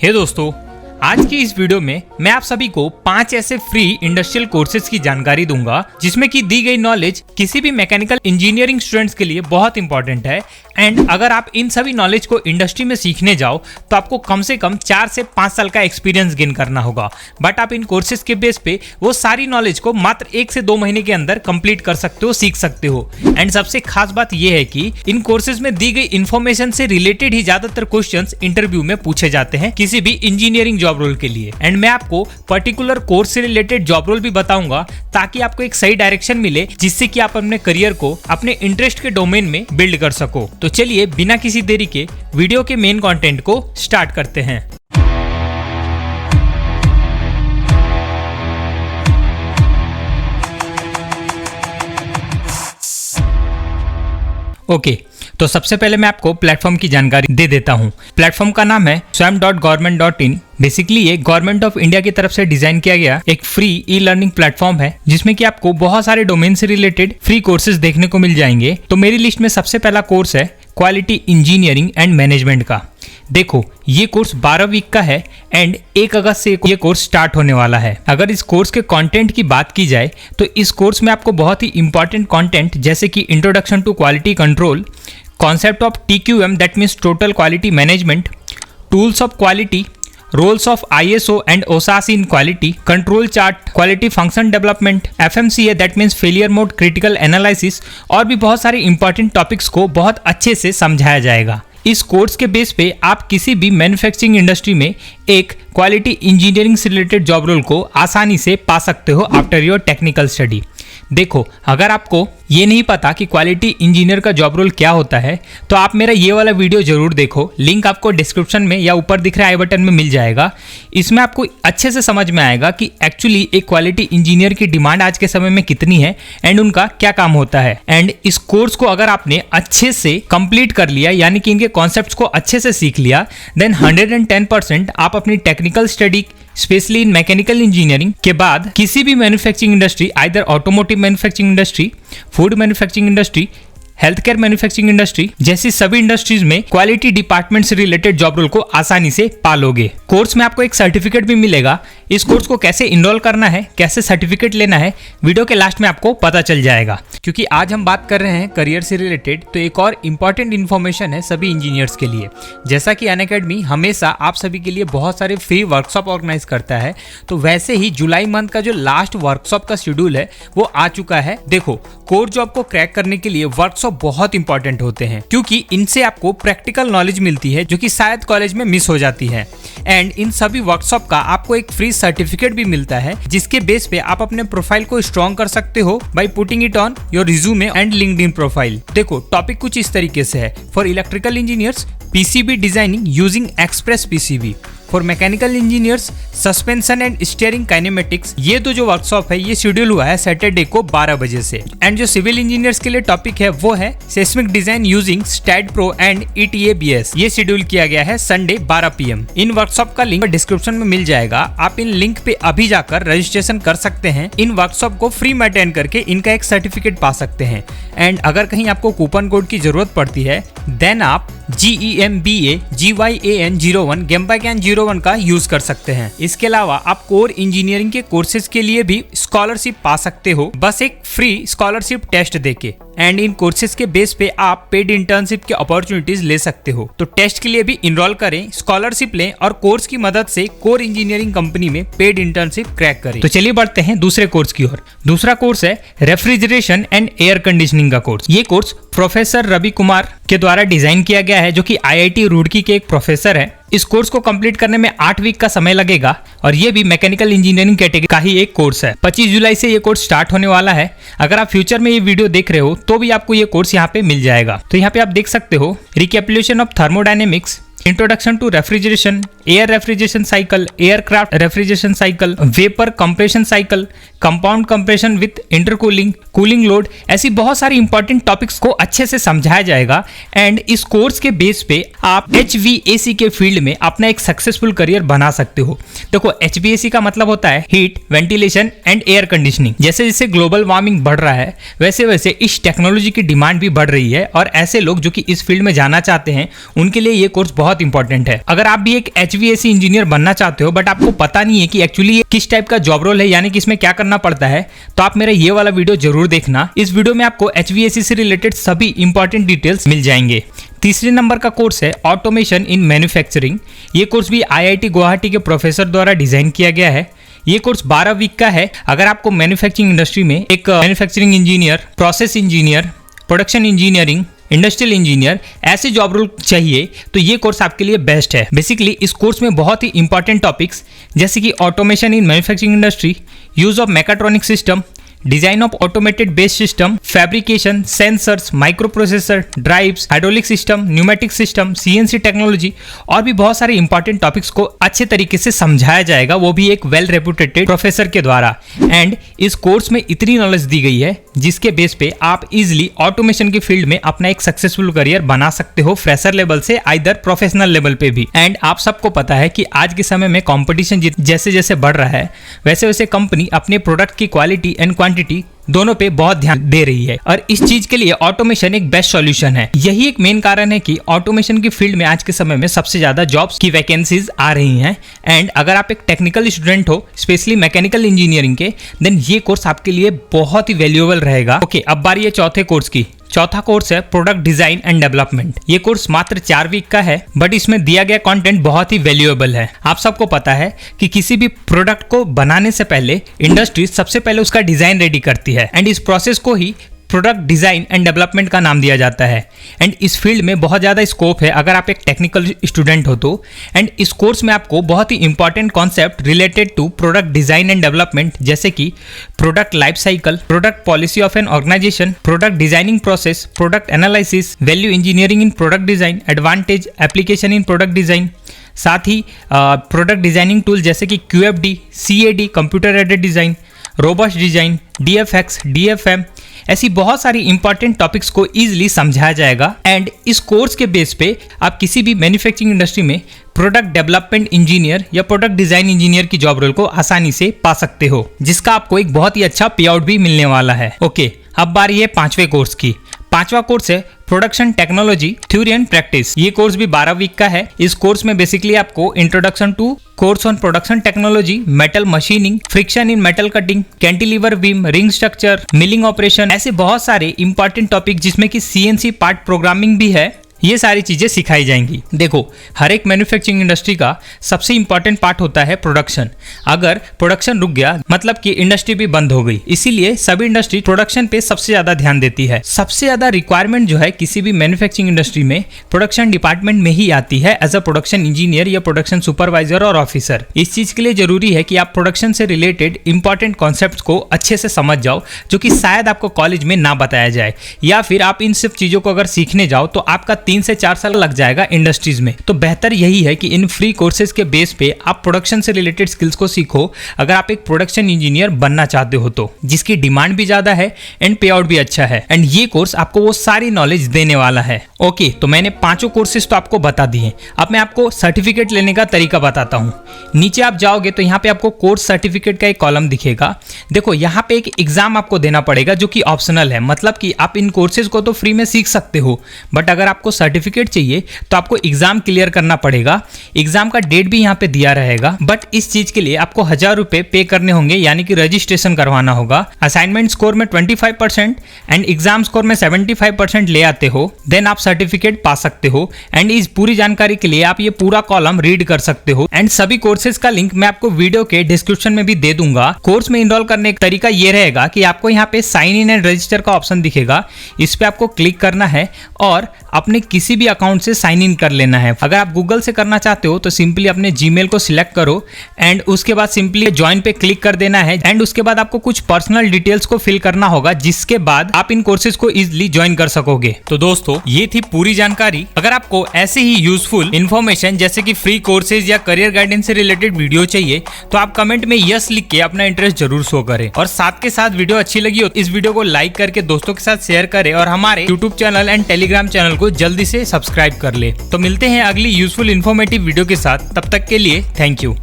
हे दोस्तों, आज की इस वीडियो में मैं आप सभी को 5 ऐसे फ्री इंडस्ट्रियल कोर्सेज की जानकारी दूंगा जिसमें की दी गई नॉलेज किसी भी मैकेनिकल इंजीनियरिंग स्टूडेंट्स के लिए बहुत इंपॉर्टेंट है। एंड अगर आप इन सभी नॉलेज को इंडस्ट्री में सीखने जाओ तो आपको कम से कम 4 से 5 साल का एक्सपीरियंस गेन करना होगा। बट आप इन कोर्सेज के बेस पे वो सारी नॉलेज को मात्र 1 से 2 महीने के अंदर कंप्लीट कर सकते हो, सीख सकते हो। एंड सबसे खास बात यह है कि इन कोर्सेज में दी गई इन्फॉर्मेशन से रिलेटेड ही ज्यादातर क्वेश्चंस इंटरव्यू में पूछे जाते हैं किसी भी इंजीनियरिंग जॉब रोल के लिए। एंड मैं आपको पर्टिकुलर कोर्स से रिलेटेड जॉब रोल भी बताऊंगा ताकि आपको एक सही डायरेक्शन मिले जिससे कि आप अपने करियर को अपने इंटरेस्ट के डोमेन में बिल्ड कर सको। तो चलिए बिना किसी देरी के वीडियो के मेन कंटेंट को स्टार्ट करते हैं। ओके, तो सबसे पहले मैं आपको प्लेटफॉर्म की जानकारी दे देता हूं। प्लेटफॉर्म का नाम है swam.government.in। बेसिकली ये गवर्नमेंट ऑफ इंडिया की तरफ से डिजाइन किया गया एक फ्री ई लर्निंग प्लेटफॉर्म है जिसमें कि आपको बहुत सारे डोमेन से रिलेटेड फ्री कोर्सेज देखने को मिल जाएंगे। तो मेरी लिस्ट में सबसे पहला कोर्स है क्वालिटी इंजीनियरिंग एंड मैनेजमेंट का। देखो, ये कोर्स 12 वीक का है एंड 1 अगस्त से ये कोर्स स्टार्ट होने वाला है। अगर इस कोर्स के कंटेंट की बात की जाए तो इस कोर्स में आपको बहुत ही इंपॉर्टेंट कंटेंट जैसे कि introduction to quality control, concept of TQM that means total quality management, tools of quality, roles of ISO and OSAS in quality, control chart, quality function development, FMCA that means failure mode critical analysis और भी बहुत सारे important topics को बहुत अच्छे से समझाया जाएगा। इस कोर्स के बेस पे आप किसी भी मैन्युफैक्चरिंग इंडस्ट्री में एक क्वालिटी इंजीनियरिंग से रिलेटेड जॉब रोल को आसानी से पा सकते हो आफ्टर योर टेक्निकल स्टडी। देखो, अगर आपको ये नहीं पता कि क्वालिटी इंजीनियर का जॉब रोल क्या होता है तो आप मेरा ये वाला वीडियो जरूर देखो। लिंक आपको डिस्क्रिप्शन में या ऊपर दिख रहे आई बटन में मिल जाएगा। इसमें आपको अच्छे से समझ में आएगा कि एक्चुअली एक क्वालिटी इंजीनियर की डिमांड आज के समय में कितनी है एंड उनका क्या काम होता है। एंड इस कोर्स को अगर आपने अच्छे से कंप्लीट कर लिया यानी कि इनके कॉन्सेप्ट्स को अच्छे से सीख लिया देन 110% आप अपनी technical study specially in mechanical engineering के बाद किसी भी manufacturing industry, either automotive manufacturing industry, food manufacturing industry, health care manufacturing industry जैसी सभी इंडस्ट्रीज में क्वालिटी डिपार्टमेंट से रिलेटेड जॉब रोल को आसानी से पालोगे। कोर्स में आपको एक सर्टिफिकेट भी मिलेगा। इस कोर्स को कैसे इनरोल करना है, कैसे सर्टिफिकेट लेना है, वीडियो के लास्ट में आपको पता चल जाएगा। क्योंकि आज हम बात कर रहे हैं करियर से रिलेटेड, तो एक और इम्पॉर्टेंट इन्फॉर्मेशन है सभी इंजीनियर्स के लिए। जैसा कि अनअकैडमी हमेशा आप सभी के लिए बहुत सारे फ्री वर्कशॉप ऑर्गेनाइज करता है, तो वैसे ही जुलाई मंथ का जो लास्ट वर्कशॉप का शेड्यूल है वो आ चुका है। देखो, कोर जॉब को क्रैक करने के लिए वर्कशॉप बहुत इंपॉर्टेंट होते हैं क्योंकि इनसे आपको प्रैक्टिकल नॉलेज मिलती है जो कि शायद कॉलेज में मिस हो जाती है। एंड इन सभी वर्कशॉप का आपको एक फ्री सर्टिफिकेट भी मिलता है जिसके बेस पे आप अपने प्रोफाइल को स्ट्रॉन्ग कर सकते हो by putting it on your resume and LinkedIn profile. देखो, टॉपिक कुछ इस तरीके से है। For electrical engineers, PCB designing using express PCB। For mechanical engineers, suspension and steering kinematics. ये तो जो वर्कशॉप है ये शेड्यूल हुआ है सैटरडे को 12 बजे से। एंड जो सिविल इंजीनियर्स के लिए टॉपिक है वो है seismic design using STAAD Pro and ETABS। ये शेड्यूल किया गया है संडे 12 PM। इन वर्कशॉप का लिंक डिस्क्रिप्शन में मिल जाएगा। आप इन लिंक पे अभी जाकर रजिस्ट्रेशन कर सकते हैं। इन वर्कशॉप को फ्री में अटेंड करके इनका एक सर्टिफिकेट पा सकते हैं। एंड अगर कहीं आपको कूपन कोड की जरूरत पड़ती है देन आप GEMBA GYAN 01 GEMBAGAN 01 का यूज कर सकते हैं। इसके अलावा आप कोर इंजीनियरिंग के कोर्सेज के लिए भी स्कॉलरशिप पा सकते हो बस एक फ्री स्कॉलरशिप टेस्ट देके। एंड इन कोर्सेज के बेस पे आप पेड इंटर्नशिप की अपॉर्चुनिटीज ले सकते हो। तो टेस्ट के लिए भी इनरोल करें, स्कॉलरशिप लें और कोर्स की मदद से कोर इंजीनियरिंग कंपनी में पेड इंटर्नशिप क्रैक करें। तो चलिए बढ़ते हैं दूसरे कोर्स की ओर। दूसरा कोर्स है रेफ्रिजरेशन एंड एयर कंडीशनिंग का कोर्स। ये कोर्स प्रोफेसर रवि कुमार के द्वारा डिजाइन किया गया है जो कि IIT रुड़की के एक प्रोफेसर है। इस कोर्स को कंप्लीट करने में 8 वीक का समय लगेगा और ये भी मैकेनिकल इंजीनियरिंग कैटेगरी का ही एक कोर्स है। 25 जुलाई से ये कोर्स स्टार्ट होने वाला है। अगर आप फ्यूचर में ये वीडियो देख रहे हो तो भी आपको ये कोर्स यहाँ पे मिल जाएगा। तो यहाँ पे आप देख सकते हो recapitulation of thermodynamics, introduction to refrigeration, air refrigeration cycle, aircraft refrigeration cycle, vapour compression cycle, compound compression with intercooling, cooling load, ऐसी बहुत सारी इंपॉर्टेंट टॉपिक्स को अच्छे से समझाया जाएगा। एंड इस कोर्स के बेस पे आप HVAC के फील्ड में अपना एक सक्सेसफुल करियर बना सकते हो। देखो, HVAC का मतलब होता है heat, ventilation and air conditioning. जैसे जैसे ग्लोबल वार्मिंग बढ़ रहा है वैसे वैसे इस टेक्नोलॉजी की डिमांड भी बढ़ रही है और ऐसे लोग जो कि इस फील्ड में जाना चाहते हैं उनके लिए ये कोर्स बहुत बहुत इंपॉर्टेंट है। अगर आप भी एक HVAC इंजीनियर बनना चाहते हो बट आपको पता नहीं है कि एक्चुअली किस टाइप का जॉब रोल है, यानी कि इसमें क्या करना पड़ता है, तो आप मेरा ये वाला वीडियो जरूर देखना। इस वीडियो में आपको HVAC से रिलेटेड सभी इंपॉर्टेंट डिटेल्स मिल जाएंगे। तीसरे नंबर का कोर्स है ऑटोमेशन इन मैन्युफैक्चरिंग। ये कोर्स भी IIT गुवाहाटी के प्रोफेसर द्वारा डिजाइन किया गया है। ये कोर्स 12 वीक का है। अगर आपको मैन्युफैक्चरिंग इंडस्ट्री में एक manufacturing engineer, process engineer, production engineering, industrial engineer ऐसे जॉब रोल चाहिए तो ये कोर्स आपके लिए बेस्ट है। बेसिकली इस कोर्स में बहुत ही इंपॉर्टेंट टॉपिक्स जैसे कि automation in manufacturing industry, use of mechatronic system, design of automated base system, fabrication, sensors, microprocessor, drives, hydraulic system, pneumatic system, CNC technology और भी बहुत सारे इंपॉर्टेंट टॉपिक्स को अच्छे तरीके से समझाया जाएगा, वो भी एक वेल रेपुटेटेड प्रोफेसर के द्वारा। एंड इस कोर्स में इतनी नॉलेज दी गई है जिसके बेस पे आप इजिली ऑटोमेशन के फील्ड में अपना एक सक्सेसफुल करियर बना सकते हो, फ्रेशर लेवल से आइदर प्रोफेशनल लेवल पे भी। एंड आप सबको पता है कि आज के समय में कंपटीशन जैसे जैसे बढ़ रहा है वैसे वैसे कंपनी अपने प्रोडक्ट की क्वालिटी एंड क्वांटिटी दोनों पे बहुत ध्यान दे रही है और इस चीज के लिए ऑटोमेशन एक बेस्ट सॉल्यूशन है। यही एक मेन कारण है कि ऑटोमेशन की फील्ड में आज के समय में सबसे ज्यादा जॉब्स की वैकेंसीज आ रही हैं। एंड अगर आप एक टेक्निकल स्टूडेंट हो, स्पेशली मैकेनिकल इंजीनियरिंग के, देन ये कोर्स आपके लिए बहुत ही वैल्यूएबल रहेगा। ओके, अब बारी है चौथे कोर्स की। चौथा कोर्स है प्रोडक्ट डिजाइन एंड डेवलपमेंट। ये कोर्स मात्र 4 वीक का है बट इसमें दिया गया कंटेंट बहुत ही वैल्यूएबल है। आप सबको पता है कि किसी भी प्रोडक्ट को बनाने से पहले इंडस्ट्री सबसे पहले उसका डिजाइन रेडी करती है एंड इस प्रोसेस को ही प्रोडक्ट डिजाइन एंड डेवलपमेंट का नाम दिया जाता है। एंड इस फील्ड में बहुत ज़्यादा स्कोप है अगर आप एक टेक्निकल स्टूडेंट हो तो। एंड इस कोर्स में आपको बहुत ही important concept related to product design and development जैसे कि product life cycle, product policy of an organisation, product designing process, product analysis, value engineering in product design, advantage application in product design, साथ ही product designing tool जैसे कि QFD, CAD, computer aided design, robust design, DFX, DFM, ऐसी बहुत सारी important topics को easily समझाया जाएगा। एंड इस कोर्स के बेस पे आप किसी भी मैन्युफैक्चरिंग इंडस्ट्री में प्रोडक्ट डेवलपमेंट इंजीनियर या प्रोडक्ट डिजाइन इंजीनियर की जॉब रोल को आसानी से पा सकते हो, जिसका आपको एक बहुत ही अच्छा पे आउट भी मिलने वाला है। ओके, अब बारी है 5वें कोर्स की। 5वां कोर्स है production technology theory and practice. ये कोर्स भी 12 वीक का है। इस कोर्स में बेसिकली आपको introduction to course on production technology, metal machining, friction in metal cutting, cantilever beam, ring structure, milling operation, ऐसे बहुत सारे इंपॉर्टेंट टॉपिक जिसमें कि CNC पार्ट प्रोग्रामिंग भी है, ये सारी चीजें सिखाई जाएंगी। देखो, हर एक मैन्युफैक्चरिंग इंडस्ट्री का सबसे इंपॉर्टेंट पार्ट होता है प्रोडक्शन। अगर प्रोडक्शन रुक गया मतलब कि इंडस्ट्री भी बंद हो गई। इसीलिए सभी इंडस्ट्री प्रोडक्शन पे सबसे ज्यादा ध्यान देती है। सबसे ज्यादा रिक्वायरमेंट जो है किसी भी मैन्युफैक्चरिंग इंडस्ट्री में प्रोडक्शन डिपार्टमेंट में ही आती है एज अ प्रोडक्शन इंजीनियर या प्रोडक्शन सुपरवाइजर और ऑफिसर। इस चीज के लिए जरूरी है कि आप प्रोडक्शन से रिलेटेड इंपॉर्टेंट कॉन्सेप्ट को अच्छे से समझ जाओ, जो कि शायद आपको कॉलेज में ना बताया जाए, या फिर आप इन सब चीजों को अगर सीखने जाओ तो आपका 3 से 4 साल लग जाएगा इंडस्ट्रीज में। तो बेहतर यही है कि इन फ्री कोर्सेज के बेस पे आप प्रोडक्शन से रिलेटेड स्किल्स को सीखो अगर आप एक प्रोडक्शन इंजीनियर बनना चाहते हो तो, जिसकी डिमांड भी ज्यादा है एंड पे आउट भी अच्छा है। एंड ये कोर्स आपको वो सारी नॉलेज देने वाला है। ओके, तो मैंने 5 कोर्सेज तो आपको बता दिए। अब मैं आपको सर्टिफिकेट लेने का तरीका बताता हूँ। नीचे आप जाओगे तो यहाँ पे आपको कोर्स सर्टिफिकेट का एक कॉलम दिखेगा। देखो, यहाँ पे एक एग्जाम आपको देना पड़ेगा जो कि ऑप्शनल है, मतलब कि आप इन कोर्सेज को तो फ्री में सीख सकते हो बट अगर आपको सर्टिफिकेट चाहिए तो आपको एग्जाम क्लियर करना पड़ेगा। एग्जाम का डेट भी यहाँ पे दिया रहेगा बट इस चीज के लिए आपको 1000 रुपए पे करने होंगे, यानी कि रजिस्ट्रेशन करवाना होगा। असाइनमेंट स्कोर में 25% एंड एग्जाम स्कोर में 75% ले आते हो देन आप सर्टिफिकेट पा सकते हो। एंड इस पूरी जानकारी के लिए आप ये पूरा कॉलम रीड कर सकते हो। एंड सभी कोर्सेज का लिंक मैं आपको वीडियो के डिस्क्रिप्शन में भी दे दूंगा। कोर्स में इनरोल करने का तरीका ये रहेगा कि आपको यहाँ पे साइन इन एंड रजिस्टर का ऑप्शन दिखेगा, इस पे आपको क्लिक करना है और अपने किसी भी अकाउंट से साइन इन कर लेना है। अगर आप गूगल से करना चाहते हो तो सिंपली अपने जीमेल को सिलेक्ट करो एंड उसके बाद सिंपली ज्वाइन पे क्लिक कर देना है। एंड उसके बाद आपको कुछ पर्सनल डिटेल्स को फिल करना होगा, जिसके बाद आप इन कोर्सेज को इजीली ज्वाइन कर सकोगे। तो दोस्तों, ये थी पूरी जानकारी। अगर आपको ऐसे ही यूजफुल इन्फॉर्मेशन जैसे कि फ्री कोर्सेज या करियर गाइडेंस से रिलेटेड वीडियो चाहिए तो आप कमेंट में यस लिख के अपना इंटरेस्ट जरूर शो करें। और साथ के साथ वीडियो अच्छी लगी हो इस वीडियो को लाइक करके दोस्तों के साथ शेयर करें और हमारे YouTube channel and Telegram channel को जल्दी से सब्सक्राइब कर ले। तो मिलते हैं अगली यूजफुल इन्फॉर्मेटिव वीडियो के साथ, तब तक के लिए थैंक यू।